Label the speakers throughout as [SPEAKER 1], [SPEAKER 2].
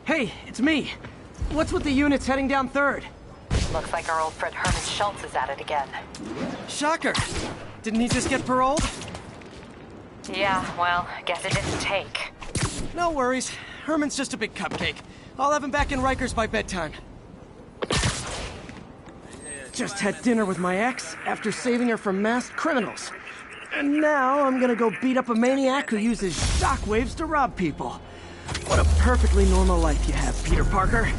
[SPEAKER 1] Hey, it's me. What's with the units heading down 3rd?
[SPEAKER 2] Looks like our old friend Herman Schultz is at it again.
[SPEAKER 1] Shocker. Didn't he just get paroled?
[SPEAKER 2] Yeah, well, guess it didn't take.
[SPEAKER 1] No worries. Herman's just a big cupcake. I'll have him back in Rikers by bedtime. Just had dinner with my ex after saving her from masked criminals. And now I'm gonna go beat up a maniac who uses shockwaves to rob people. What a perfectly normal life you have, Peter Parker.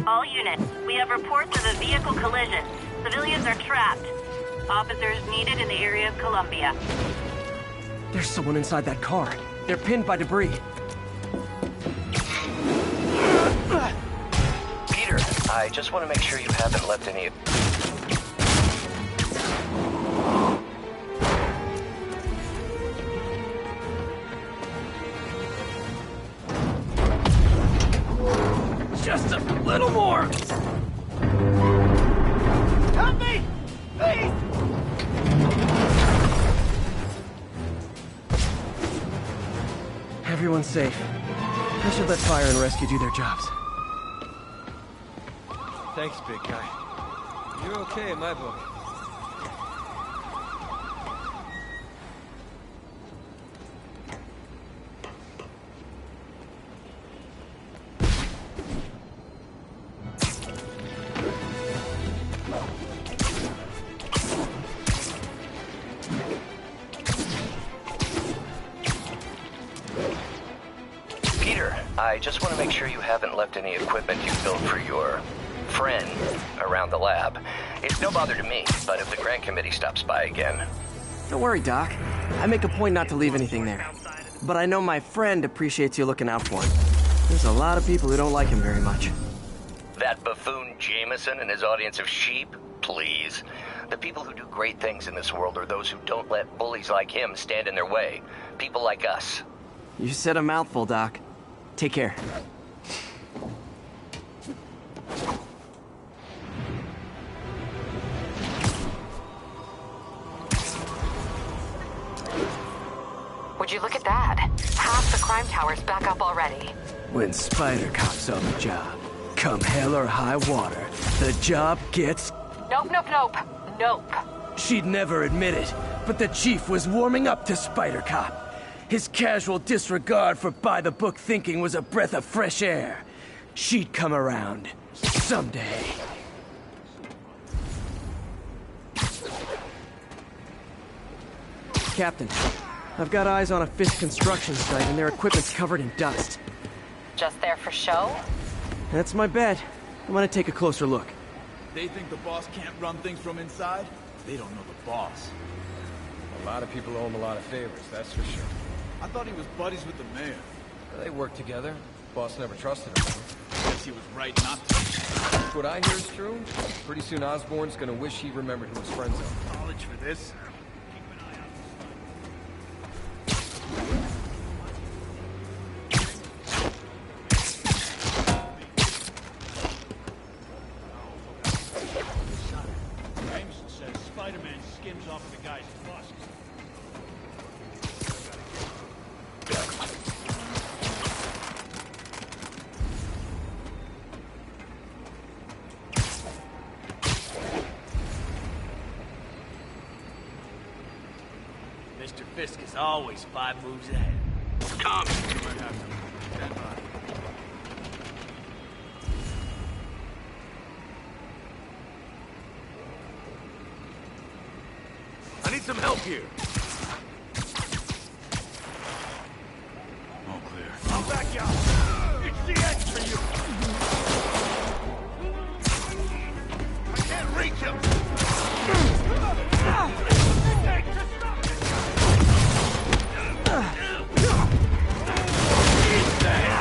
[SPEAKER 3] All units, we have reports of a vehicle collision. Civilians are trapped. Officers needed in the area of Columbia.
[SPEAKER 1] There's someone inside that car. They're pinned by debris.
[SPEAKER 4] Peter, I just want to make sure you haven't left any...
[SPEAKER 1] little more! Help me! Please! Everyone's safe. I should let fire and rescue do their jobs.
[SPEAKER 4] Thanks, big guy. You're okay in my book.
[SPEAKER 5] Peter, I just want to make sure you haven't left any equipment you built for your friend around the lab. It's no bother to me, but if the grant committee stops by again...
[SPEAKER 1] Don't worry, Doc. I make a point not to leave anything there. But I know my friend appreciates you looking out for him. There's a lot of people who don't like him very much.
[SPEAKER 5] That buffoon Jameson and his audience of sheep? Please. The people who do great things in this world are those who don't let bullies like him stand in their way. People like us.
[SPEAKER 1] You said a mouthful, Doc. Take care.
[SPEAKER 2] Would you look at that? Half the crime tower's back up already.
[SPEAKER 1] When Spider Cop's on the job, come hell or high water, the job gets...
[SPEAKER 2] Nope, nope, nope. Nope.
[SPEAKER 1] She'd never admit it, but the chief was warming up to Spider Cop. His casual disregard for by-the-book thinking was a breath of fresh air. She'd come around. Someday. Captain, I've got eyes on a Fisk construction site and their equipment's covered in dust.
[SPEAKER 2] Just there for show?
[SPEAKER 1] That's my bet. I'm gonna take a closer look.
[SPEAKER 6] They think the boss can't run things from inside? They don't know the boss.
[SPEAKER 4] A lot of people owe him a lot of favors, that's for sure.
[SPEAKER 6] I thought he was buddies with the mayor.
[SPEAKER 4] They work together. Boss never trusted him.
[SPEAKER 6] Guess he was right not to.
[SPEAKER 4] If what I hear is true, pretty soon Osborn's gonna wish he remembered who his friends are.
[SPEAKER 6] Knowledge for this?
[SPEAKER 7] Jameson says Spider-Man skims off the guy's bust. Mr. Fisk is always 5 moves ahead. Come!
[SPEAKER 6] Stand by.
[SPEAKER 7] I need some help here.
[SPEAKER 6] All clear.
[SPEAKER 7] I'll back you up. It's the end for you. I can't reach him. Hey, just stop it. He's dead.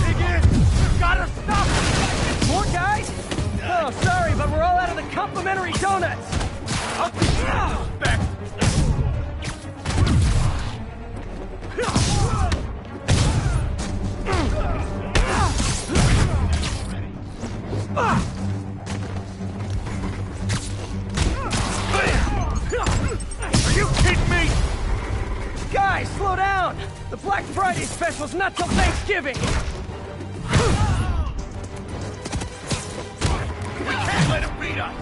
[SPEAKER 7] Dig in. You gotta stop it.
[SPEAKER 1] More guys? Oh, sorry, but we're all out of the complimentary donuts!
[SPEAKER 7] I'll teach you respect. Are you kidding me?
[SPEAKER 1] Guys, slow down! The Black Friday special's not till Thanksgiving!
[SPEAKER 7] We can't let him beat us.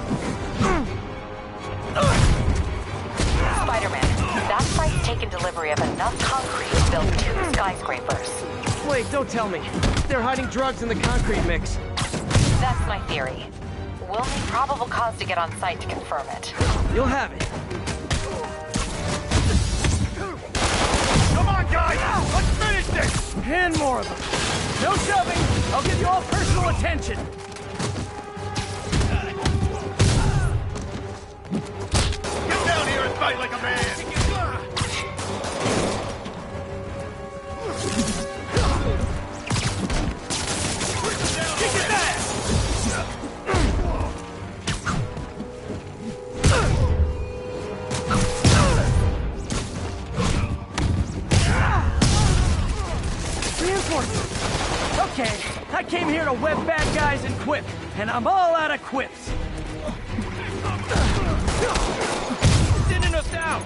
[SPEAKER 2] Spider-Man, that site's taken delivery of enough concrete to build 2 skyscrapers.
[SPEAKER 1] Wait, don't tell me. They're hiding drugs in the concrete mix.
[SPEAKER 2] That's my theory. We'll need probable cause to get on site to confirm it.
[SPEAKER 1] You'll have it.
[SPEAKER 7] Come on, guys! Let's finish this!
[SPEAKER 1] And more of them. No shoving! I'll give you all personal attention!
[SPEAKER 7] Get down here and fight like a man! Kick his ass!
[SPEAKER 1] Okay, I came here to web bad guys and quip, and I'm all out of quips.
[SPEAKER 4] Thinning us down!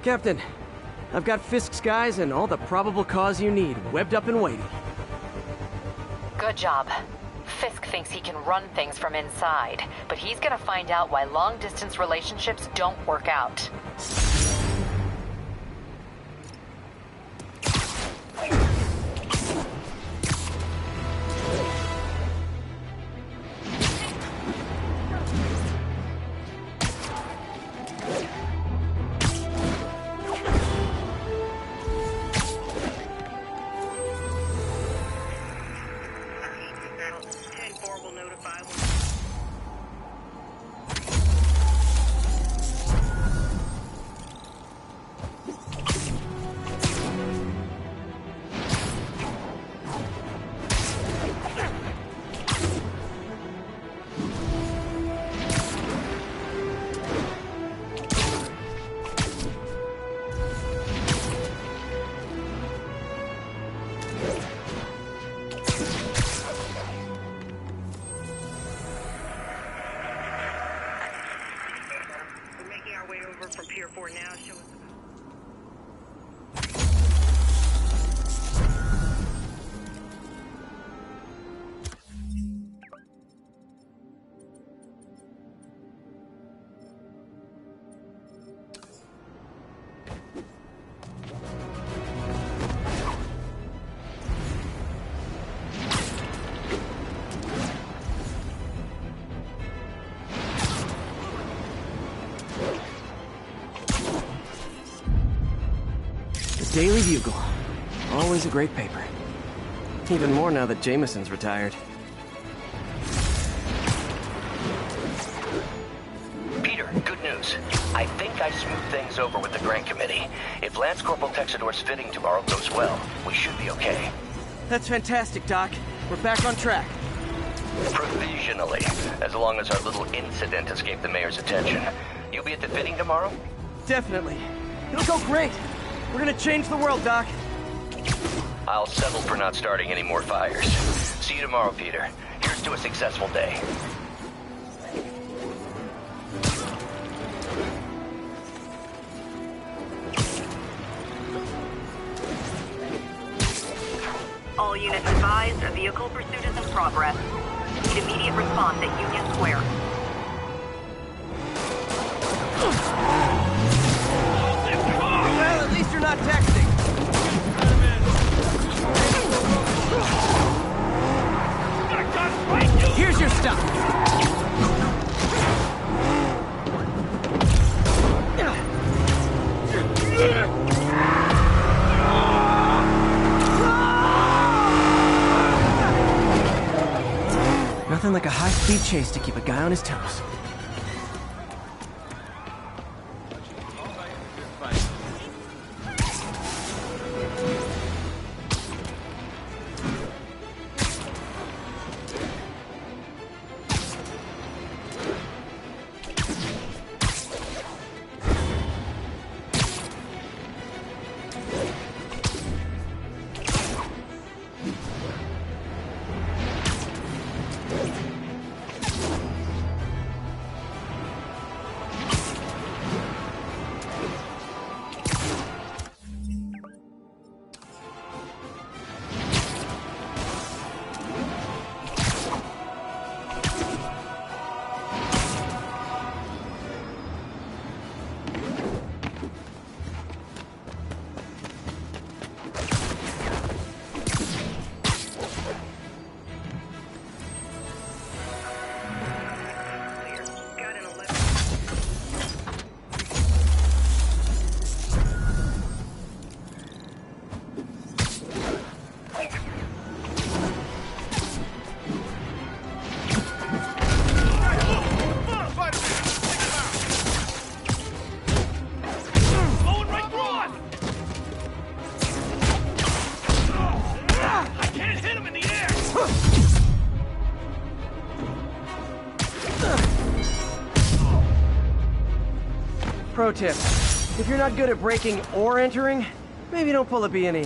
[SPEAKER 1] Captain, I've got Fisk's guys and all the probable cause you need, webbed up and waiting.
[SPEAKER 2] Good job. Fisk thinks he can run things from inside, but he's gonna find out why long-distance relationships don't work out.
[SPEAKER 3] From Pier 4 now. Show us.
[SPEAKER 1] Daily Bugle. Always a great paper. Even more now that Jameson's retired.
[SPEAKER 5] Peter, good news. I think I smoothed things over with the grant committee. If Lance Corporal Texador's fitting tomorrow goes well, we should be okay.
[SPEAKER 1] That's fantastic, Doc. We're back on track.
[SPEAKER 5] Provisionally, as long as our little incident escaped the mayor's attention. You'll be at the fitting tomorrow?
[SPEAKER 1] Definitely. It'll go great. We're gonna change the world, Doc.
[SPEAKER 5] I'll settle for not starting any more fires. See you tomorrow, Peter. Here's to a successful day.
[SPEAKER 3] All units advised, a vehicle pursuit is in progress. Need immediate response at Union Square.
[SPEAKER 1] Well, at least you're not texting. Here's your stuff. Nothing like a high-speed chase to keep a guy on his toes. pro tip. If you're not good at breaking or entering, maybe don't pull a B&E.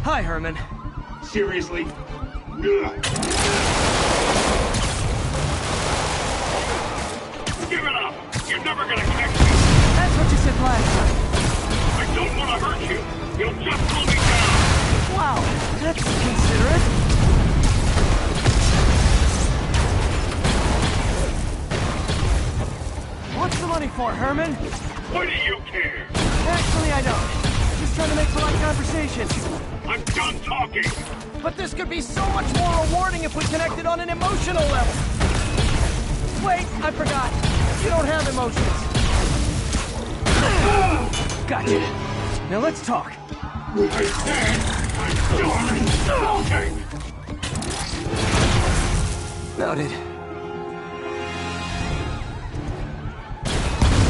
[SPEAKER 1] Hi, Herman.
[SPEAKER 8] Seriously? Give it up! You're never gonna catch me!
[SPEAKER 1] That's what you said last time.
[SPEAKER 8] I don't want to hurt you! You'll just pull me down!
[SPEAKER 1] Wow, that's considerate. What's the money for, Herman?
[SPEAKER 8] Why do you care?
[SPEAKER 1] Actually, I don't. Just trying to make polite conversation.
[SPEAKER 8] I'm done talking!
[SPEAKER 1] But this could be so much more rewarding if we connected on an emotional level. Wait, I forgot. You don't have emotions. Gotcha. Now let's talk.
[SPEAKER 8] I said I'm done talking!
[SPEAKER 1] Noted.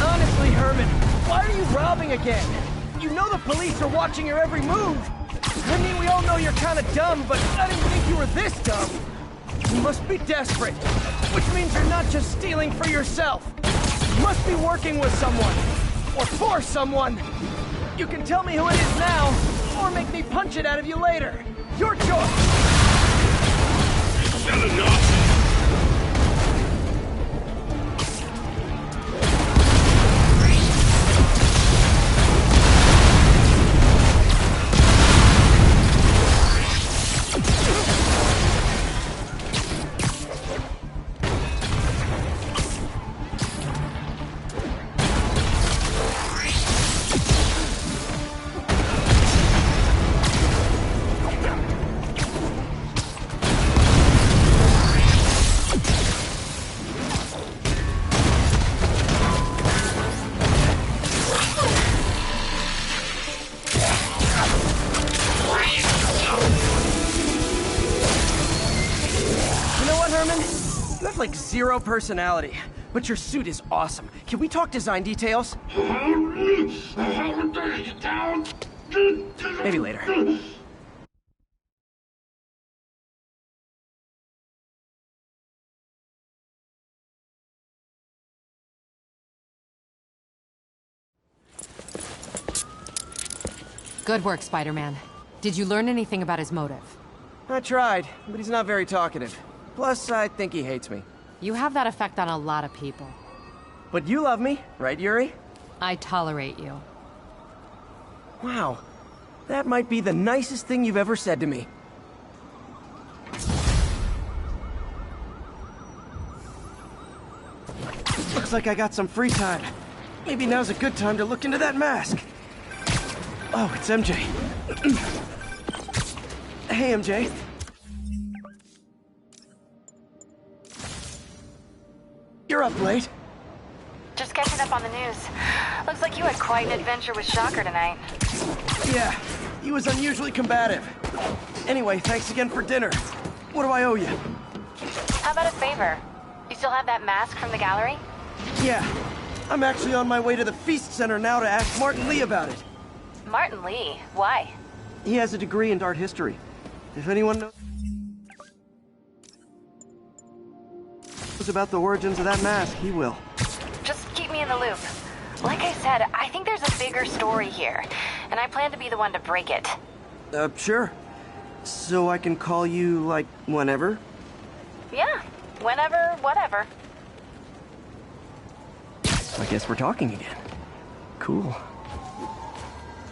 [SPEAKER 1] Honestly, Herman, why are you robbing again? You know the police are watching your every move. I mean, we all know you're kind of dumb, but I didn't think you were this dumb. You must be desperate, which means you're not just stealing for yourself. You must be working with someone, or for someone. You can tell me who it is now, or make me punch it out of you later. Your choice.
[SPEAKER 8] Is that enough?
[SPEAKER 1] Like zero personality, but your suit is awesome. Can we talk design details? Maybe later.
[SPEAKER 2] Good work, Spider-Man. Did you learn anything about his motive?
[SPEAKER 1] I tried, but he's not very talkative. Plus, I think he hates me.
[SPEAKER 2] You have that effect on a lot of people.
[SPEAKER 1] But you love me, right, Yuri?
[SPEAKER 2] I tolerate you.
[SPEAKER 1] Wow. That might be the nicest thing you've ever said to me. Looks like I got some free time. Maybe now's a good time to look into that mask. Oh, it's MJ. Hey, MJ. You're up late.
[SPEAKER 3] Just catching up on the news. Looks like you had quite an adventure with Shocker tonight.
[SPEAKER 1] Yeah, he was unusually combative. Anyway, thanks again for dinner. What do I owe you?
[SPEAKER 3] How about a favor? You still have that mask from the gallery?
[SPEAKER 1] Yeah, I'm actually on my way to the Feast Center now to ask Martin Lee about it.
[SPEAKER 3] Martin Lee? Why?
[SPEAKER 1] He has a degree in art history. If anyone knows about the origins of that mask, he will.
[SPEAKER 3] Just keep me in the loop. Like I said, I think there's a bigger story here, and I plan to be the one to break it.
[SPEAKER 1] Sure. So I can call you, like, whenever?
[SPEAKER 3] Yeah, whenever, whatever.
[SPEAKER 1] I guess we're talking again. Cool.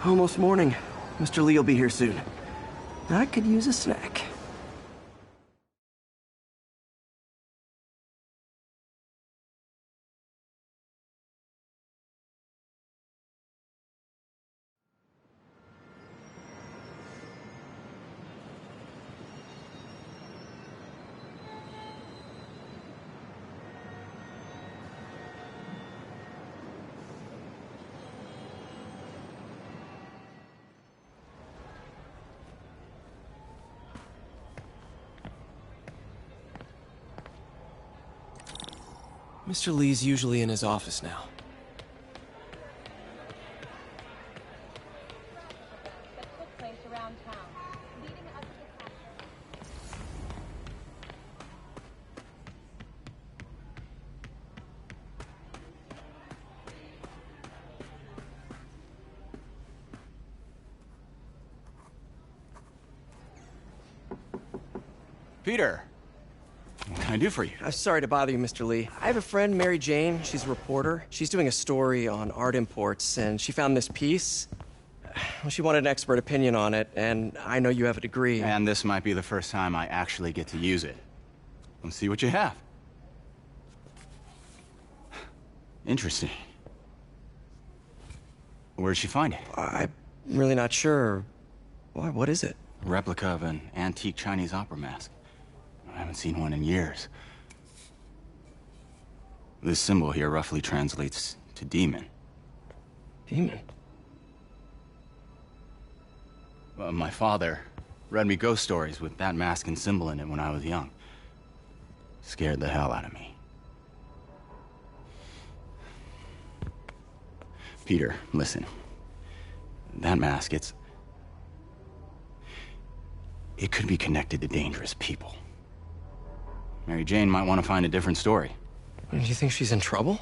[SPEAKER 1] Almost morning. Mr. Lee will be here soon. I could use a snack. Mr. Lee's usually in his office now.
[SPEAKER 9] Peter, what can I do for you?
[SPEAKER 1] Sorry to bother you, Mr. Lee. I have a friend, Mary Jane. She's a reporter. She's doing a story on art imports, and she found this piece. Well, she wanted an expert opinion on it, and I know you have a degree.
[SPEAKER 9] And this might be the first time I actually get to use it. Let's see what you have. Interesting. Where did she find it?
[SPEAKER 1] I'm really not sure. Why, what is it?
[SPEAKER 9] A replica of an antique Chinese opera mask. I haven't seen one in years. This symbol here roughly translates to demon.
[SPEAKER 1] Demon?
[SPEAKER 9] My father read me ghost stories with that mask and symbol in it when I was young. Scared the hell out of me. Peter, listen. That mask, it could be connected to dangerous people. Mary Jane might want to find a different story.
[SPEAKER 1] Do you think she's in trouble?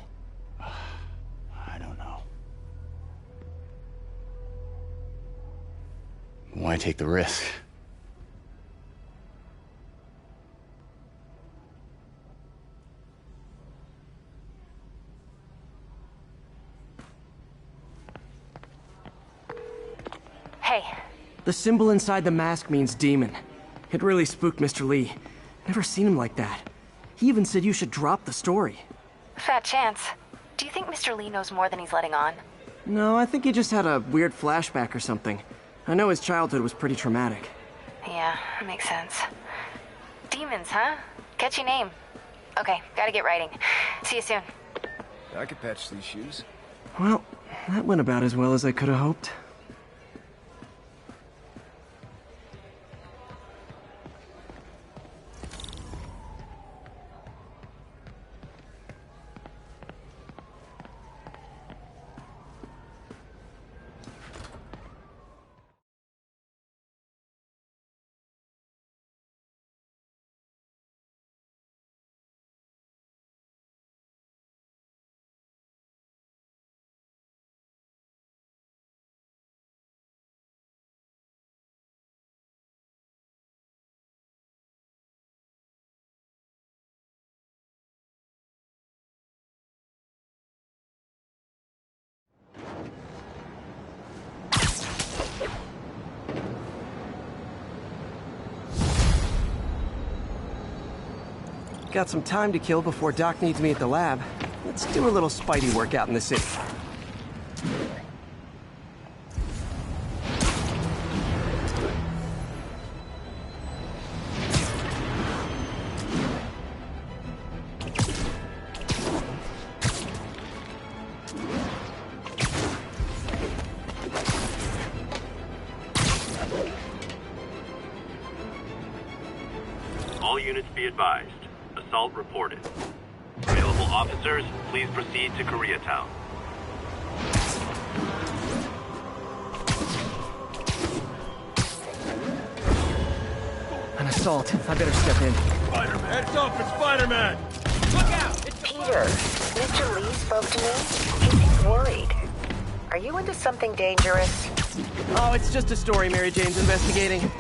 [SPEAKER 9] I don't know. Why take the risk?
[SPEAKER 2] Hey.
[SPEAKER 1] The symbol inside the mask means demon. It really spooked Mr. Lee. Never seen him like that. He even said you should drop the story.
[SPEAKER 2] Fat chance. Do you think Mr. Lee knows more than he's letting on?
[SPEAKER 1] No, I think he just had a weird flashback or something. I know his childhood was pretty traumatic.
[SPEAKER 2] Yeah, makes sense. Demons, huh? Catchy name. Okay, gotta get writing. See you soon.
[SPEAKER 4] I could patch these shoes.
[SPEAKER 1] Well, that went about as well as I could have hoped. Got some time to kill before Doc needs me at the lab. Let's do a little Spidey workout in the city.
[SPEAKER 10] All units be advised. Assault reported. Available officers, please proceed to Koreatown.
[SPEAKER 1] An assault. I better step in.
[SPEAKER 7] Spider-Man! Heads up, it's Spider-Man! Look out! It's
[SPEAKER 11] Peter, Mr. Lee spoke to me. He seems worried. Are you into something dangerous?
[SPEAKER 1] Oh, it's just a story Mary Jane's investigating.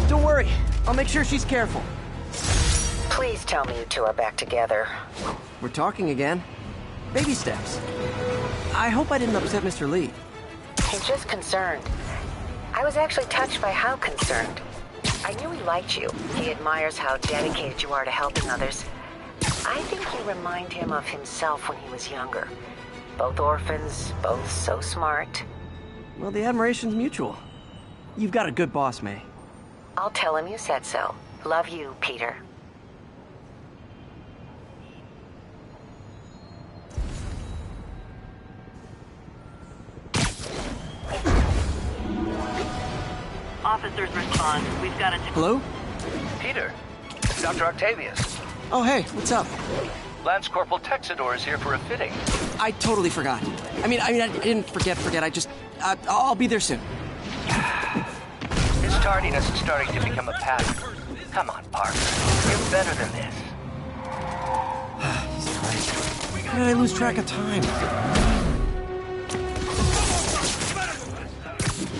[SPEAKER 1] Don't worry. I'll make sure she's careful.
[SPEAKER 11] Please tell me you two are back together.
[SPEAKER 1] We're talking again. Baby steps. I hope I didn't upset Mr. Lee.
[SPEAKER 11] He's just concerned. I was actually touched by how concerned. I knew he liked you. He admires how dedicated you are to helping others. I think you remind him of himself when he was younger. Both orphans, both so smart.
[SPEAKER 1] Well, the admiration's mutual. You've got a good boss, May.
[SPEAKER 11] I'll tell him you said so. Love you, Peter.
[SPEAKER 3] Officers respond. We've got a...
[SPEAKER 1] Hello?
[SPEAKER 5] Peter, it's Dr. Octavius.
[SPEAKER 1] Oh, hey, what's up?
[SPEAKER 5] Lance Corporal Texador is here for a fitting.
[SPEAKER 1] I totally forgot. I mean, I didn't forget. I just, I'll be there soon.
[SPEAKER 5] His tardiness is starting to become a pattern. Come on, Parker. You're better than this.
[SPEAKER 1] He's right. How did I lose track of time?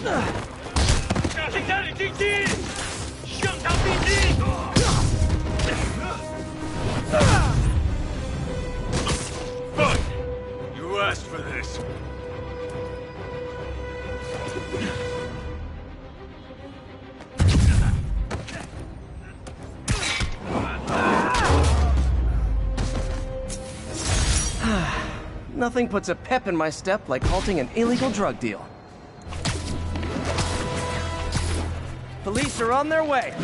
[SPEAKER 7] Good. You asked for this.
[SPEAKER 1] Nothing puts a pep in my step like halting an illegal drug deal. Police are on their way.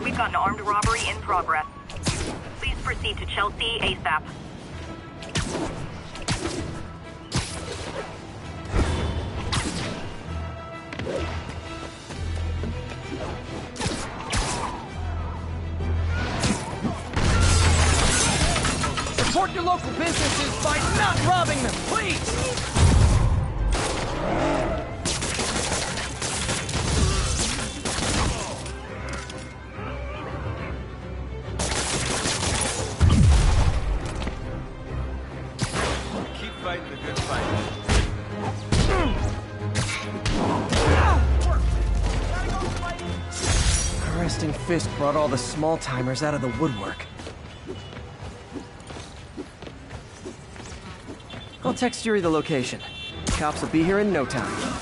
[SPEAKER 3] We've got an armed robbery in progress. Please proceed to Chelsea ASAP.
[SPEAKER 1] Support your local businesses by not robbing them, please! Fisk brought all the small-timers out of the woodwork. I'll text Yuri the location. Cops will be here in no time.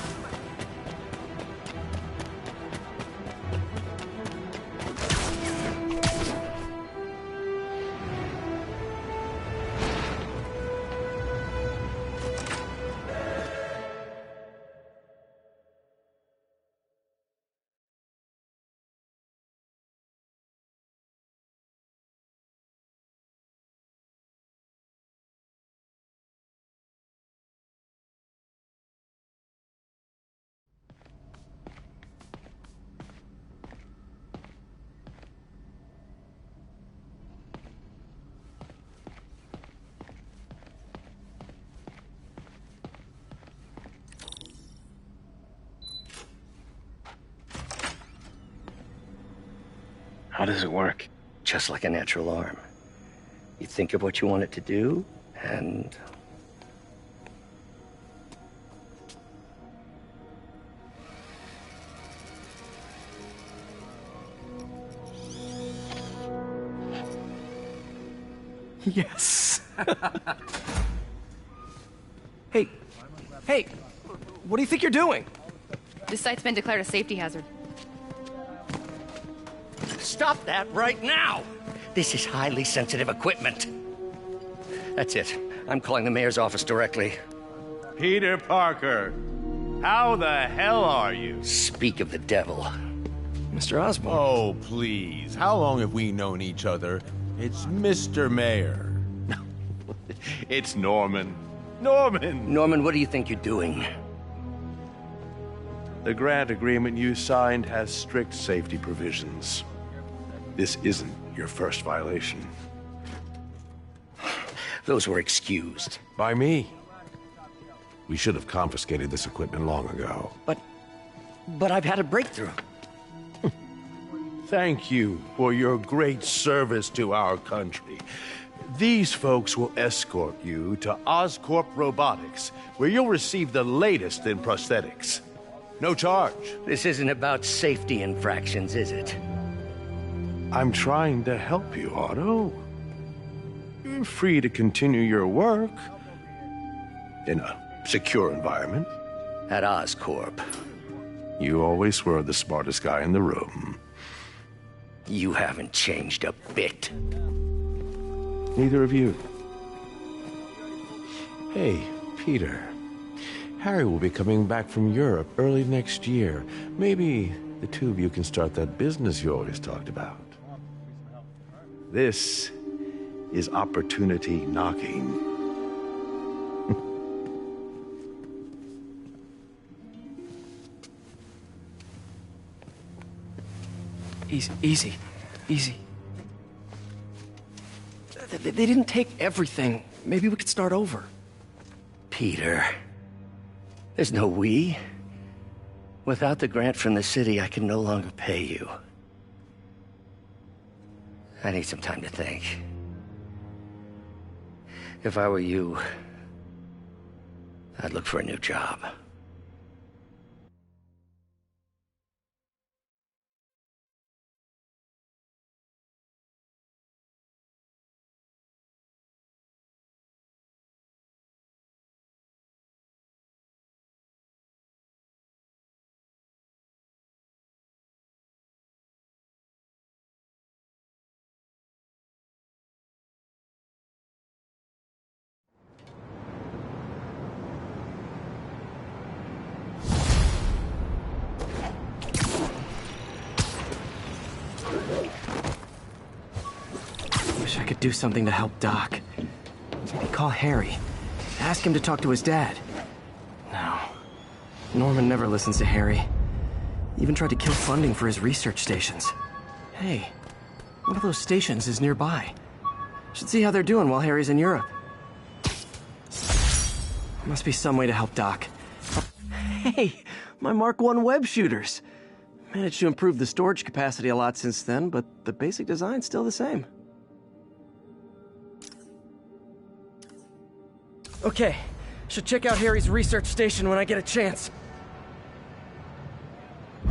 [SPEAKER 5] How does it work? Just like a natural arm. You think of what you want it to do, and...
[SPEAKER 1] Yes. Hey, what do you think you're doing?
[SPEAKER 12] This site's been declared a safety hazard.
[SPEAKER 5] Stop that right now! This is highly sensitive equipment. That's it. I'm calling the mayor's office directly.
[SPEAKER 7] Peter Parker, how the hell are you?
[SPEAKER 5] Speak of the devil. Mr. Osborn.
[SPEAKER 13] Oh, please. How long have we known each other? It's Mr. Mayor.
[SPEAKER 7] It's Norman. Norman!
[SPEAKER 5] Norman, what do you think you're doing?
[SPEAKER 7] The grant agreement you signed has strict safety provisions. This isn't your first violation.
[SPEAKER 5] Those were excused.
[SPEAKER 13] By me. We should have confiscated this equipment long ago.
[SPEAKER 5] But I've had a breakthrough.
[SPEAKER 7] Thank you for your great service to our country. These folks will escort you to Oscorp Robotics, where you'll receive the latest in prosthetics. No charge.
[SPEAKER 5] This isn't about safety infractions, is it?
[SPEAKER 7] I'm trying to help you, Otto. You're free to continue your work in a secure environment.
[SPEAKER 14] At Oscorp.
[SPEAKER 7] You always were the smartest guy in the room.
[SPEAKER 14] You haven't changed a bit.
[SPEAKER 7] Neither of you. Hey, Peter. Harry will be coming back from Europe early next year. Maybe the two of you can start that business you always talked about. This is opportunity knocking.
[SPEAKER 1] Easy. They didn't take everything. Maybe we could start over.
[SPEAKER 14] Peter, there's no we. Without the grant from the city, I can no longer pay you. I need some time to think. If I were you, I'd look for a new job.
[SPEAKER 1] Wish I could do something to help Doc. Maybe call Harry. Ask him to talk to his dad. No. Norman never listens to Harry. Even tried to kill funding for his research stations. Hey, one of those stations is nearby. Should see how they're doing while Harry's in Europe. Must be some way to help Doc. Hey, my Mark I web shooters. Managed to improve the storage capacity a lot since then, but the basic design's still the same. Okay, should check out Harry's research station when I get a chance.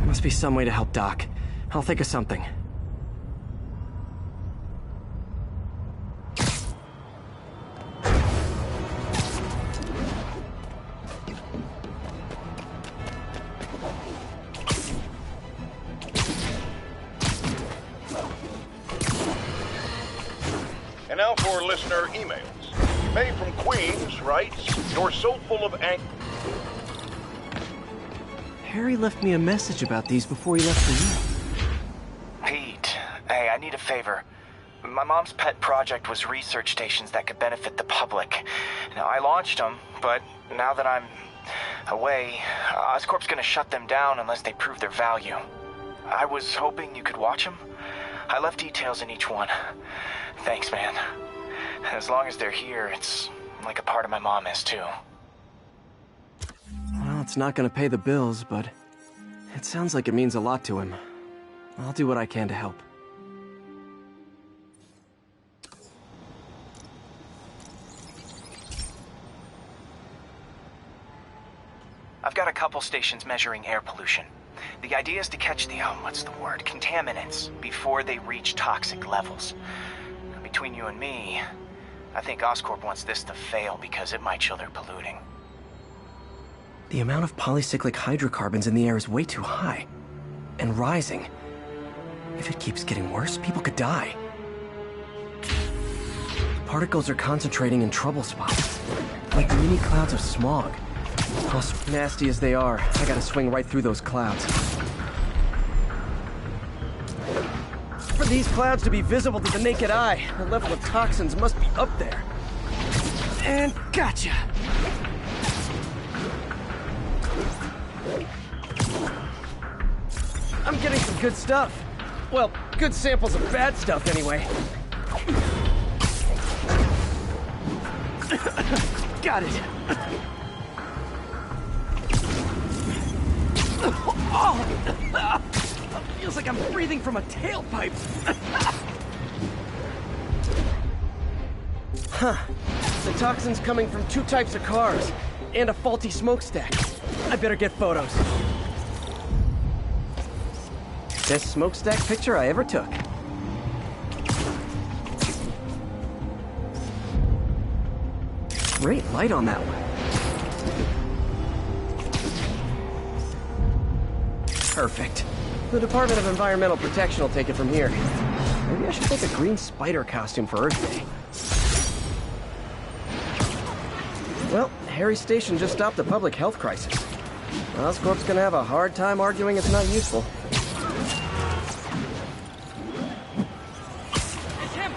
[SPEAKER 1] Must be some way to help Doc. I'll think of something.
[SPEAKER 15] And now for listener emails. May from Queens writes, "You're so full of anger."
[SPEAKER 1] Harry left me a message about these before he left for you.
[SPEAKER 16] Pete, hey, I need a favor. My mom's pet project was research stations that could benefit the public. Now, I launched them, but now that I'm away, Oscorp's gonna shut them down unless they prove their value. I was hoping you could watch them. I left details in each one. Thanks, man. As long as they're here, it's like a part of my mom is, too.
[SPEAKER 1] Well, it's not gonna pay the bills, but it sounds like it means a lot to him. I'll do what I can to help.
[SPEAKER 16] I've got a couple stations measuring air pollution. The idea is to catch the, contaminants before they reach toxic levels. Between you and me, I think Oscorp wants this to fail because it might show they're polluting.
[SPEAKER 1] The amount of polycyclic hydrocarbons in the air is way too high. And rising. If it keeps getting worse, people could die. Particles are concentrating in trouble spots. Like mini clouds of smog. How nasty as they are, I gotta swing right through those clouds. For these clouds to be visible to the naked eye, the level of toxins must be up there. And gotcha! I'm getting some good stuff. Well, good samples of bad stuff anyway. Got it. Oh! Feels like I'm breathing from a tailpipe. Huh. The toxin's coming from two types of cars, and a faulty smokestack. I better get photos. Best smokestack picture I ever took. Great light on that one. Perfect. The Department of Environmental Protection will take it from here. Maybe I should take a green spider costume for Earth Day. Well, Harry Station just stopped a public health crisis. Oscorp's gonna have a hard time arguing it's not useful.
[SPEAKER 2] It's him!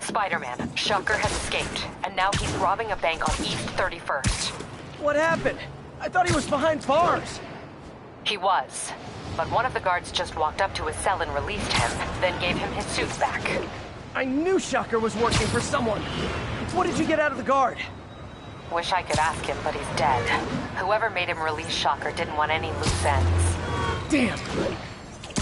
[SPEAKER 2] Spider-Man, Shocker has escaped, and now he's robbing a bank on East 31st.
[SPEAKER 1] What happened? I thought he was behind bars.
[SPEAKER 2] He was, but one of the guards just walked up to his cell and released him, then gave him his suit back.
[SPEAKER 1] I knew Shocker was working for someone. What did you get out of the guard?
[SPEAKER 2] Wish I could ask him, but he's dead. Whoever made him release Shocker didn't want any loose ends.
[SPEAKER 1] Damn!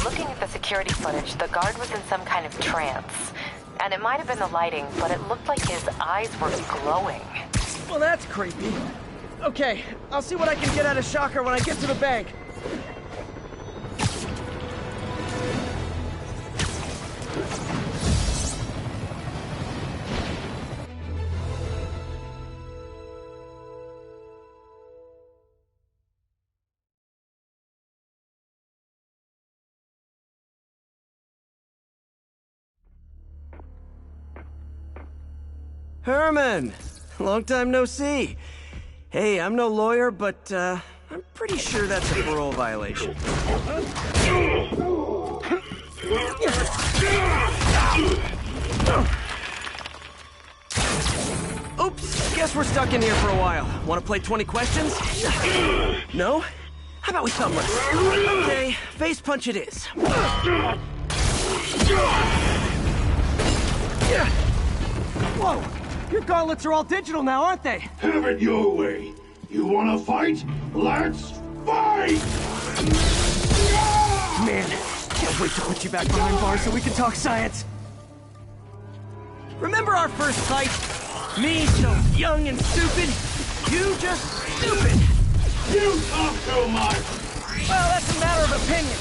[SPEAKER 2] Looking at the security footage, the guard was in some kind of trance. And it might have been the lighting, but it looked like his eyes were glowing.
[SPEAKER 1] Well, that's creepy. Okay, I'll see what I can get out of Shocker when I get to the bank. Herman! Long time no see. Hey, I'm no lawyer, but, I'm pretty sure that's a parole violation. Oops, guess we're stuck in here for a while. Want to play 20 questions? No? How about we thumb wrestle? Okay, face punch it is. Whoa! Your gauntlets are all digital now, aren't they?
[SPEAKER 8] Have it your way. You wanna fight? Let's fight!
[SPEAKER 1] Man, can't wait to put you back behind bars so we can talk science. Remember our first fight? Me, so young and stupid. You just stupid.
[SPEAKER 8] You talk too much.
[SPEAKER 1] Well, that's a matter of opinion.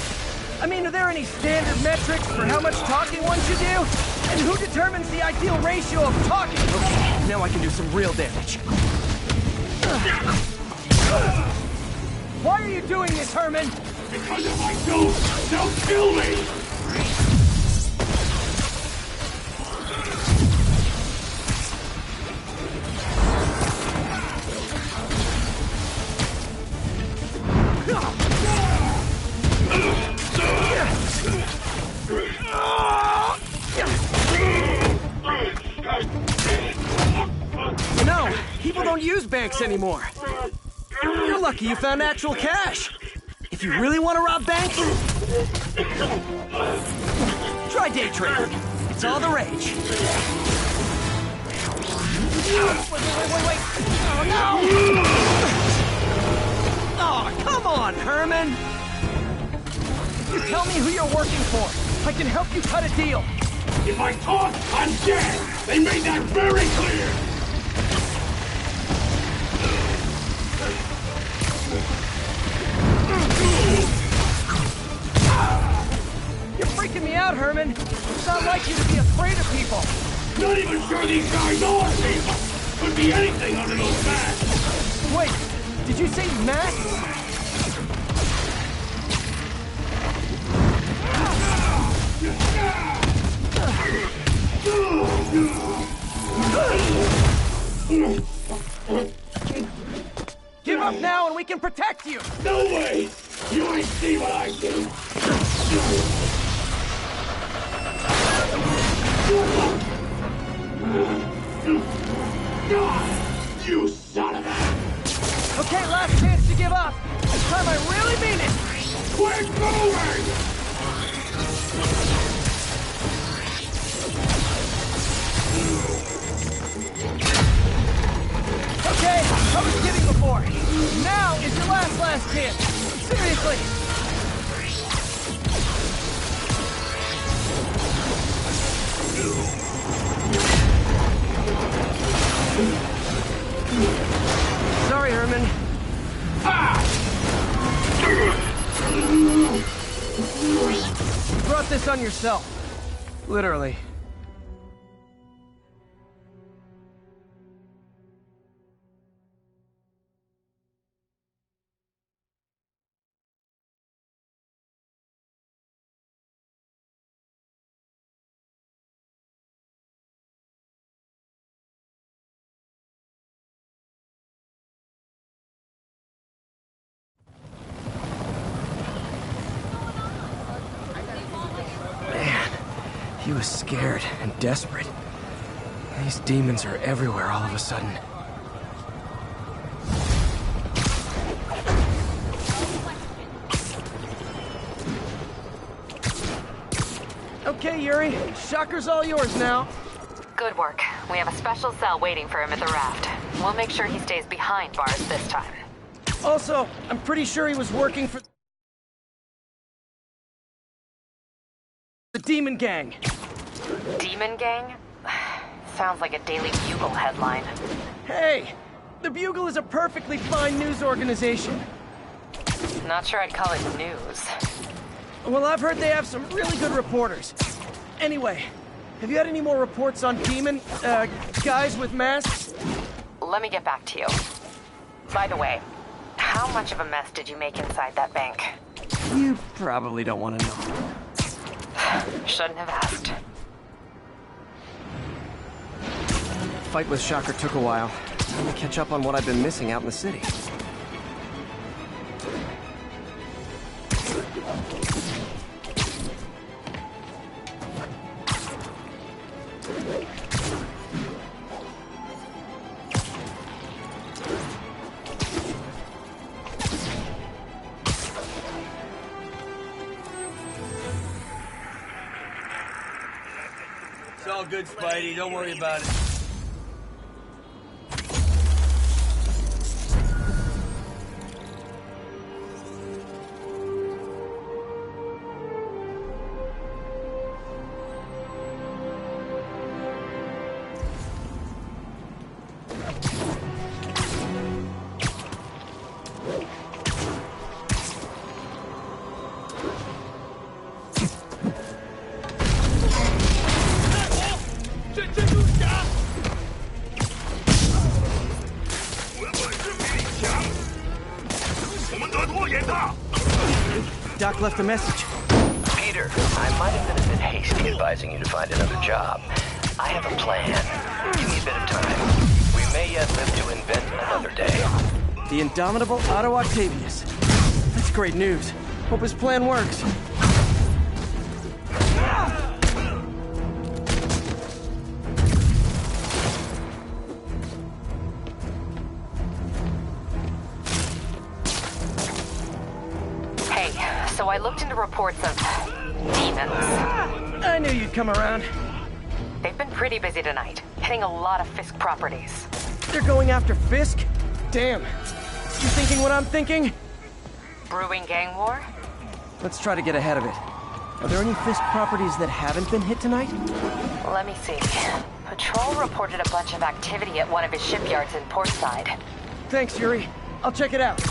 [SPEAKER 1] I mean, are there any standard metrics for how much talking one should do? And who determines the ideal ratio of talking? Okay, now I can do some real damage. Why are you doing this, Herman?
[SPEAKER 8] Because if I don't, they'll kill me!
[SPEAKER 1] No, people don't use banks anymore. You're lucky you found actual cash. If you really want to rob banks, try day trading. It's all the rage. Wait. Oh, no! Oh, come on, Herman! You tell me who you're working for. I can help you cut a deal.
[SPEAKER 8] If I talk, I'm dead! They made that very clear!
[SPEAKER 1] You're freaking me out, Herman. It's not like you to be afraid of people.
[SPEAKER 8] Not even sure these guys are people! Could be anything under those masks!
[SPEAKER 1] Wait, did you say masks? Give up now and we can protect you!
[SPEAKER 8] No way! You ain't see what I do! You son of a...
[SPEAKER 1] Okay, last chance to give up. This time I really mean it!
[SPEAKER 8] Quit moving!
[SPEAKER 1] Okay, I was kidding before. Now is your last chance. Seriously. Sorry, Herman. You brought this on yourself. Literally. He was scared and desperate. These demons are everywhere all of a sudden. Okay, Yuri. Shocker's all yours now.
[SPEAKER 2] Good work. We have a special cell waiting for him at the raft. We'll make sure he stays behind bars this time.
[SPEAKER 1] Also, I'm pretty sure he was working for the Demon Gang.
[SPEAKER 2] Demon Gang? Sounds like a Daily Bugle headline.
[SPEAKER 1] Hey! The Bugle is a perfectly fine news organization.
[SPEAKER 2] Not sure I'd call it news.
[SPEAKER 1] Well, I've heard they have some really good reporters. Anyway, have you had any more reports on demon, guys with masks?
[SPEAKER 2] Let me get back to you. By the way, how much of a mess did you make inside that bank?
[SPEAKER 1] You probably don't want to know.
[SPEAKER 2] Shouldn't have asked.
[SPEAKER 1] Fight with Shocker took a while. Time to catch up on what I've been missing out in the city.
[SPEAKER 17] It's all good, Spidey. Don't worry about it.
[SPEAKER 1] Doc left a message.
[SPEAKER 5] Peter, I might have been a bit hasty advising you to find another job. I have a plan. Give me a bit of time. We may yet live to invent another day.
[SPEAKER 1] The indomitable Otto Octavius. That's great news. Hope his plan works.
[SPEAKER 2] So I looked into reports of demons.
[SPEAKER 1] I knew you'd come around.
[SPEAKER 2] They've been pretty busy tonight, hitting a lot of Fisk properties.
[SPEAKER 1] They're going after Fisk? Damn. You thinking what I'm thinking?
[SPEAKER 2] Brewing gang war?
[SPEAKER 1] Let's try to get ahead of it. Are there any Fisk properties that haven't been hit tonight?
[SPEAKER 2] Let me see. Patrol reported a bunch of activity at one of his shipyards in Portside.
[SPEAKER 1] Thanks, Yuri. I'll check it out.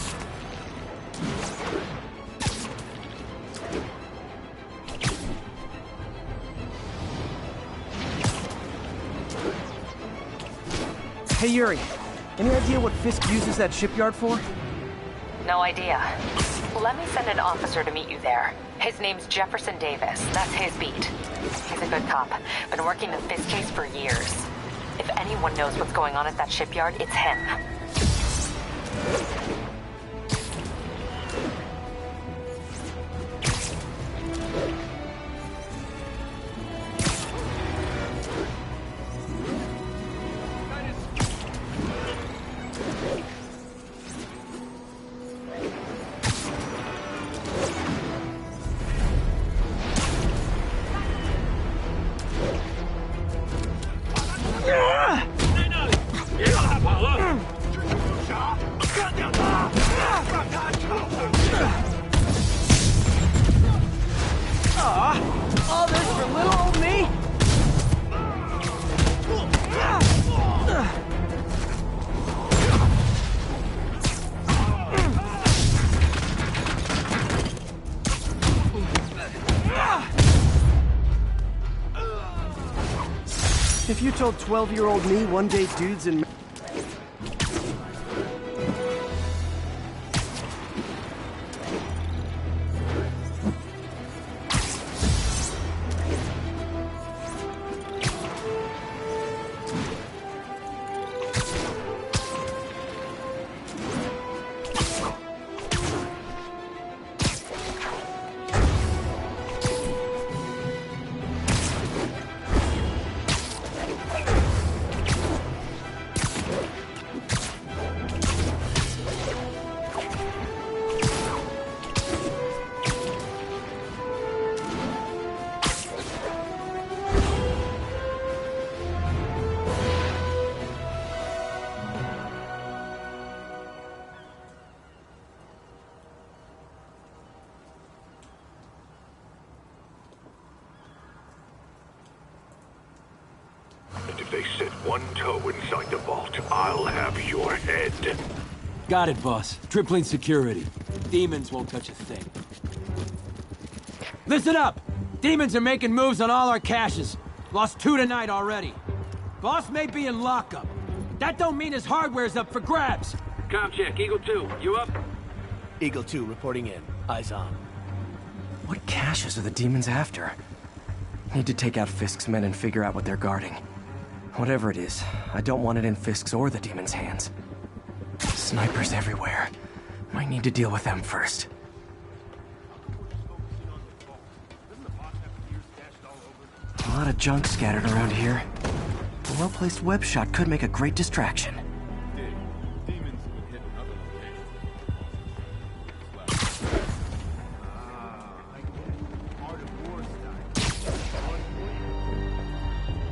[SPEAKER 1] Hey, Yuri. Any idea what Fisk uses that shipyard for?
[SPEAKER 2] No idea. Let me send an officer to meet you there. His name's Jefferson Davis. That's his beat. He's a good cop. Been working the Fisk case for years. If anyone knows what's going on at that shipyard, it's him.
[SPEAKER 1] All this for little old me? If you told 12-year-old me one day dudes in
[SPEAKER 8] they set one toe inside the vault, I'll have your head.
[SPEAKER 17] Got it, boss. Tripling security. Demons won't touch a thing. Listen up! Demons are making moves on all our caches. Lost 2 tonight already. Boss may be in lockup. That don't mean his hardware's up for grabs.
[SPEAKER 18] Com check, Eagle 2, you up?
[SPEAKER 1] Eagle 2 reporting in. Eyes on. What caches are the demons after? Need to take out Fisk's men and figure out what they're guarding. Whatever it is, I don't want it in Fisk's or the demons' hands. Snipers everywhere. Might need to deal with them first. A lot of junk scattered around here. A well-placed web shot could make a great distraction.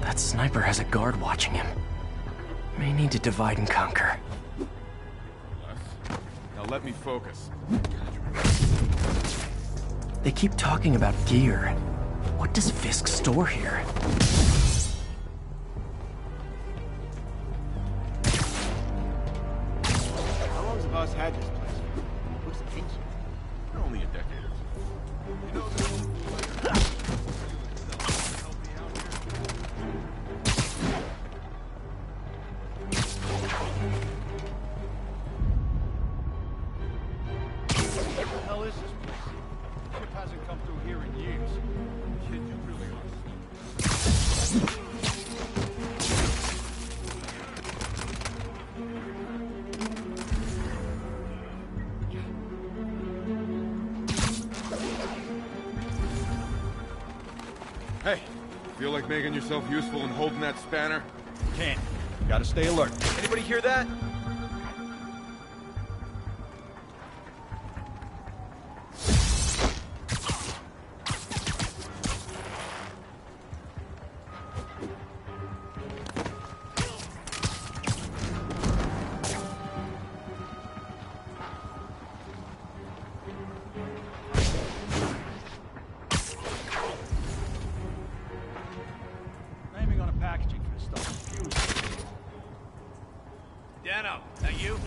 [SPEAKER 1] That sniper has a guard watching him. May need to divide and conquer.
[SPEAKER 13] Now let me focus.
[SPEAKER 1] They keep talking about gear. What does Fisk store here?
[SPEAKER 13] How long has the boss had this place? Looks ancient. We're only a decade or two. You know, what the hell is this place? Ship hasn't come through here in years. Shit, you really Hey, feel like making yourself useful and holding that spanner?
[SPEAKER 6] Can't. Gotta stay alert. Anybody hear that?
[SPEAKER 8] Naming on a packaging for this stuff is beautiful.
[SPEAKER 18] Dano, that you?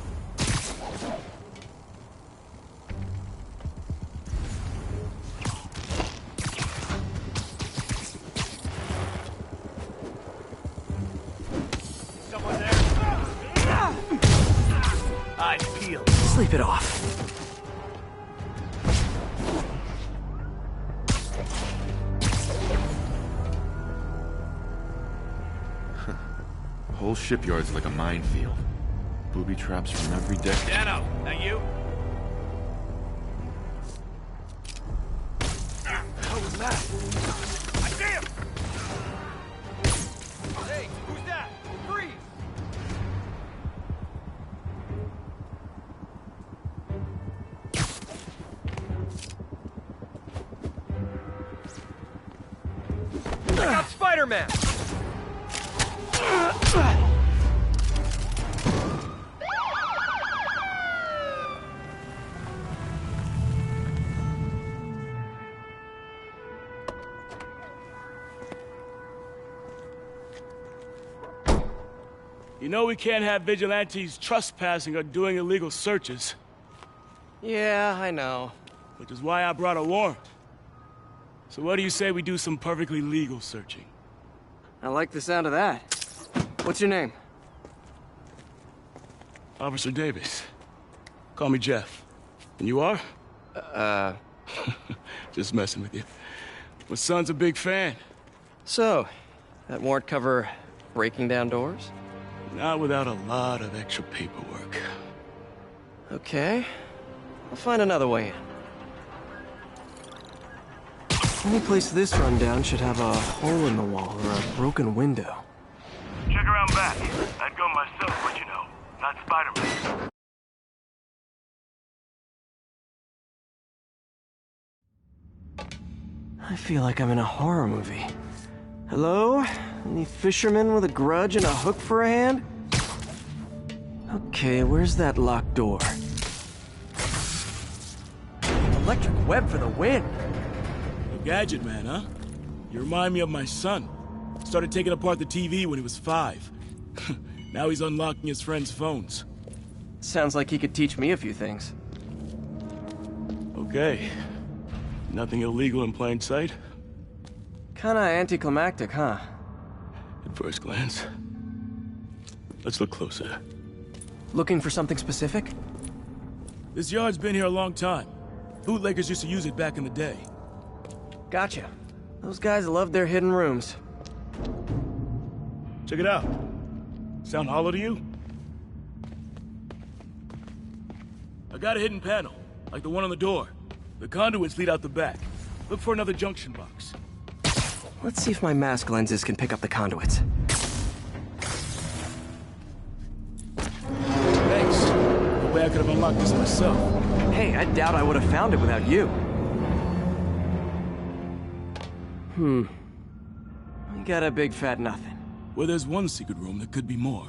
[SPEAKER 8] Someone there? Eyes peeled.
[SPEAKER 1] Sleep it off.
[SPEAKER 13] The whole shipyard's like a minefield. Booby traps from every deck.
[SPEAKER 18] Dano, that you?
[SPEAKER 8] What was that? I see him! Hey, who's that? Freeze!
[SPEAKER 4] I got Spider-Man!
[SPEAKER 19] You know we can't have vigilantes trespassing or doing illegal searches.
[SPEAKER 1] Yeah, I know.
[SPEAKER 19] Which is why I brought a warrant. So what do you say we do some perfectly legal searching?
[SPEAKER 1] I like the sound of that. What's your name?
[SPEAKER 19] Officer Davis. Call me Jeff. And you are? Just messing with you. My son's a big fan.
[SPEAKER 1] So, that warrant cover breaking down doors?
[SPEAKER 19] Not without a lot of extra paperwork.
[SPEAKER 1] Okay. I'll find another way in. Any place this rundown should have a hole in the wall or a broken window.
[SPEAKER 8] Check around back. I'd go myself, but you know, not Spider-Man.
[SPEAKER 1] I feel like I'm in a horror movie. Hello? Any fisherman with a grudge and a hook for a hand? Okay, where's that locked door? Electric web for the win!
[SPEAKER 19] A gadget man, huh? You remind me of my son. Started taking apart the TV when he was 5. Now he's unlocking his friends' phones.
[SPEAKER 1] Sounds like he could teach me a few things.
[SPEAKER 19] Okay. Nothing illegal in plain sight?
[SPEAKER 1] Kinda anticlimactic, huh?
[SPEAKER 19] At first glance. Let's look closer.
[SPEAKER 1] Looking for something specific?
[SPEAKER 19] This yard's been here a long time. Bootleggers used to use it back in the day.
[SPEAKER 1] Gotcha. Those guys loved their hidden rooms.
[SPEAKER 19] Check it out. Sound hollow to you? I got a hidden panel, like the one on the door. The conduits lead out the back. Look for another junction box.
[SPEAKER 1] Let's see if my mask lenses can pick up the conduits.
[SPEAKER 19] Thanks. No way I could have unlocked this myself.
[SPEAKER 1] Hey, I doubt I would have found it without you. We got a big fat nothing.
[SPEAKER 19] Well, there's one secret room that could be more.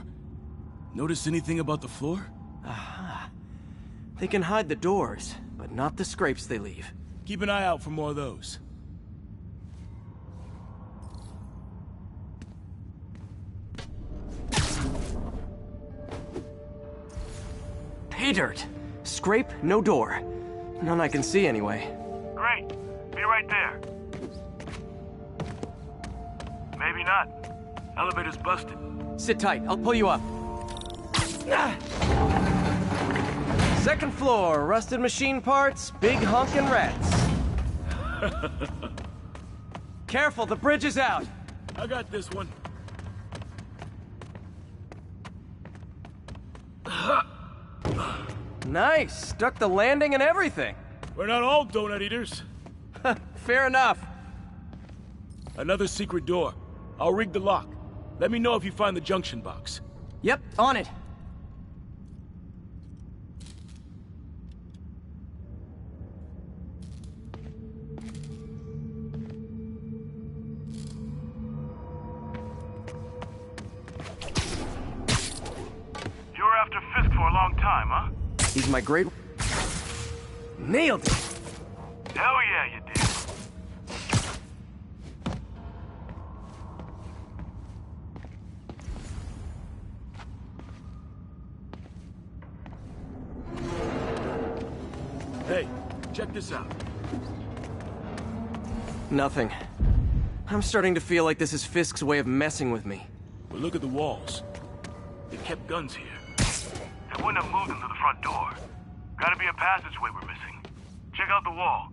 [SPEAKER 19] Notice anything about the floor?
[SPEAKER 1] Aha. They can hide the doors, but not the scrapes they leave.
[SPEAKER 19] Keep an eye out for more of those.
[SPEAKER 1] Pay dirt. Scrape, no door. None I can see anyway.
[SPEAKER 20] Great. Be right there. Maybe not. Elevator's busted.
[SPEAKER 1] Sit tight. I'll pull you up. Second floor, rusted machine parts, big honkin' rats. Careful, the bridge is out.
[SPEAKER 19] I got this one.
[SPEAKER 1] Nice. Stuck the landing and everything.
[SPEAKER 19] We're not all donut eaters.
[SPEAKER 1] Fair enough.
[SPEAKER 19] Another secret door. I'll rig the lock. Let me know if you find the junction box.
[SPEAKER 1] Yep, on it.
[SPEAKER 20] You were after Fisk for a long time, huh?
[SPEAKER 1] He's my great... Nailed it!
[SPEAKER 20] Hell yeah, you did.
[SPEAKER 19] Hey, check this out.
[SPEAKER 1] Nothing. I'm starting to feel like this is Fisk's way of messing with me.
[SPEAKER 19] But look at the walls. They kept guns here.
[SPEAKER 20] They wouldn't have moved them to the front door. Gotta be a passageway we're missing. Check out the wall.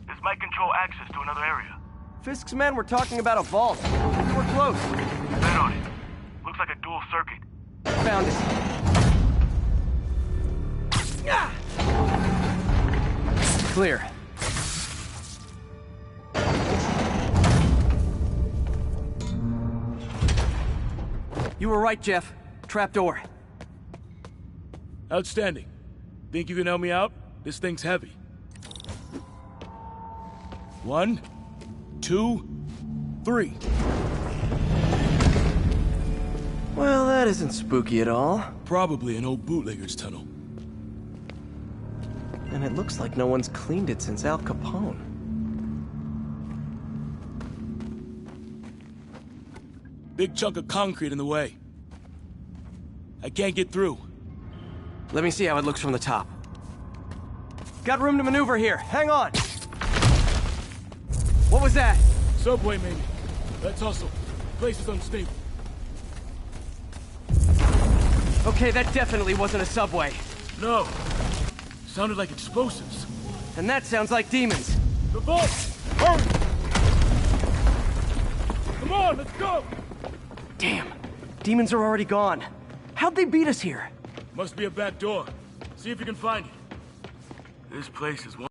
[SPEAKER 20] This might control access to another area.
[SPEAKER 1] Fisk's men were talking about a vault. We're close.
[SPEAKER 20] Bet on it. Looks like a dual circuit.
[SPEAKER 1] Found it. Clear. You were right, Jeff. Trapdoor.
[SPEAKER 19] Outstanding. Think you can help me out? This thing's heavy. 1, 2, 3.
[SPEAKER 1] Well, that isn't spooky at all.
[SPEAKER 19] Probably an old bootlegger's tunnel.
[SPEAKER 1] And it looks like no one's cleaned it since Al Capone.
[SPEAKER 19] Big chunk of concrete in the way. I can't get through.
[SPEAKER 1] Let me see how it looks from the top. Got room to maneuver here. Hang on. What was that?
[SPEAKER 19] Subway, maybe. Let's hustle. Place is unstable.
[SPEAKER 1] Okay, that definitely wasn't a subway.
[SPEAKER 19] No. Sounded like explosives.
[SPEAKER 1] And that sounds like demons.
[SPEAKER 19] The vault! Hurry! Come on, let's go!
[SPEAKER 1] Damn. Demons are already gone. How'd they beat us here?
[SPEAKER 19] Must be a back door. See if you can find it. This place is one.